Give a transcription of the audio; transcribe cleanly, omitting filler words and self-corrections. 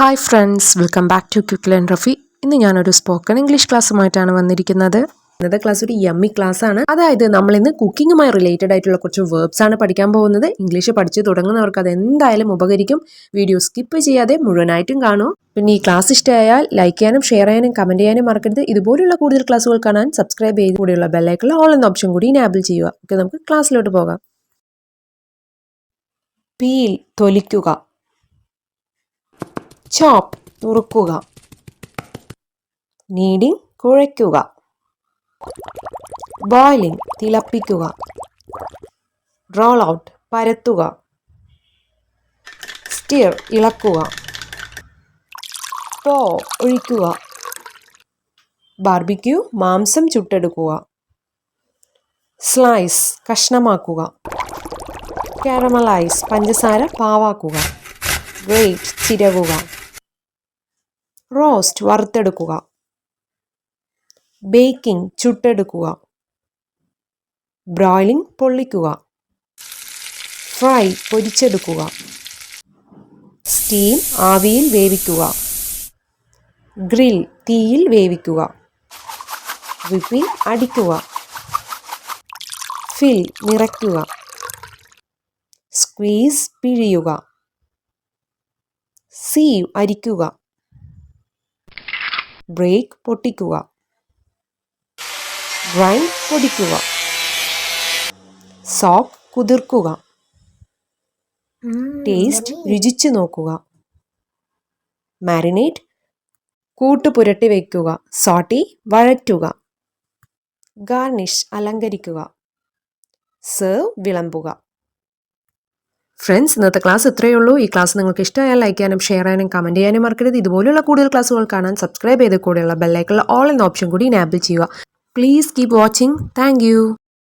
Hi friends, welcome back to quicklearnrafi. ഇന്ന് ഞാനൊരു spoken English ക്ലാസ്സുമായിട്ടാണ് വന്നിരിക്കുന്നത്. ഇന്നത്തെ ക്ലാസ് ഒരു യമ്മി ക്ലാസ് ആണ്. അതായത് നമ്മൾ ഇന്ന് കുക്കിങ്ങുമായി റിലേറ്റഡ് ആയിട്ടുള്ള കുറച്ച് വേർബ്സ് ആണ് പഠിക്കാൻ പോകുന്നത്. ഇംഗ്ലീഷ് പഠിച്ചു തുടങ്ങുന്നവർക്ക് അത് എന്തായാലും ഉപകരിക്കും. വീഡിയോ സ്കിപ്പ് ചെയ്യാതെ മുഴുവനായിട്ടും കാണൂ. പിന്നെ ഈ ക്ലാസ് ഇഷ്ടമായാൽ ലൈക്ക് ചെയ്യാനും ഷെയർ ചെയ്യാനും കമന്റ് ചെയ്യാനും മറക്കരുത്. ഇതുപോലുള്ള കൂടുതൽ ക്ലാസ്സുകൾ കാണാൻ സബ്സ്ക്രൈബ് ചെയ്ത് കൂടിയുള്ള ബെല്ലൈക്കണിൽ ഓൾ എന്ന ഓപ്ഷൻ കൂടി എനേബിൾ ചെയ്യുക. ഓക്കെ, നമുക്ക് ക്ലാസ്സിലോട്ട് പോകാം. പീൽ തൊലിക്കുക, ചോപ്പ് നുറുക്കുക, നീഡിങ് കുഴയ്ക്കുക, ബോയിലിംഗ് തിളപ്പിക്കുക, റോൾ ഔട്ട് പരത്തുക, സ്റ്റിർ ഇളക്കുക, പോ ഒഴിക്കുക, ബാർബിക്യൂ മാംസം ചുട്ടെടുക്കുക, സ്ലൈസ് കഷ്ണമാക്കുക, കാരമലൈസ് പഞ്ചസാര പാവാക്കുക, ഗ്രേറ്റ് ചിരകുക, റോസ്റ്റ് വറുത്തെടുക്കുക, ബേക്കിംഗ് ചുട്ടെടുക്കുക, ബ്രോയിലിംഗ് പൊള്ളിക്കുക, ഫ്രൈ പൊരിച്ചെടുക്കുക, സ്റ്റീം ആവിയിൽ വേവിക്കുക, ഗ്രിൽ തീയിൽ വേവിക്കുക, വിപ്പിംഗ് അടിക്കുക, ഫിൽ നിറയ്ക്കുക, സ്ക്വീസ് പിഴിയുക, സീവ് അരിക്കുക, ബ്രേക്ക് പൊട്ടിക്കുക, ഗ്രൈൻഡ് പൊടിക്കുക, സോക്ക് കുതിർക്കുക, ടേസ്റ്റ് രുചിച്ചു നോക്കുക, മാരിനേറ്റ് കൂട്ട് പുരട്ടി വയ്ക്കുക, സോട്ടി വഴറ്റുക, ഗാർണിഷ് അലങ്കരിക്കുക, സെർവ് വിളമ്പുക. ഫ്രണ്ട്സ്, ഇന്നത്തെ ക്ലാസ് ഇത്രയേ ഉള്ളൂ. ഈ ക്ലാസ് നിങ്ങൾക്ക് ഇഷ്ടമായാൽ ലൈക്ക് ചെയ്യാനും ഷെയർ ചെയ്യാനും കമൻറ്റ് ചെയ്യാനും മറക്കരുത്. ഇതുപോലുള്ള കൂടുതൽ ക്ലാസ്സുകൾ കാണാൻ സബ്സ്ക്രൈബ് ചെയ്ത് കൂടെയുള്ള ബെല്ലൈക്കണിൽ ഓൾ എന്ന ഓപ്ഷൻ കൂടി എനേബിൾ ചെയ്യുക. Please keep watching. Thank you.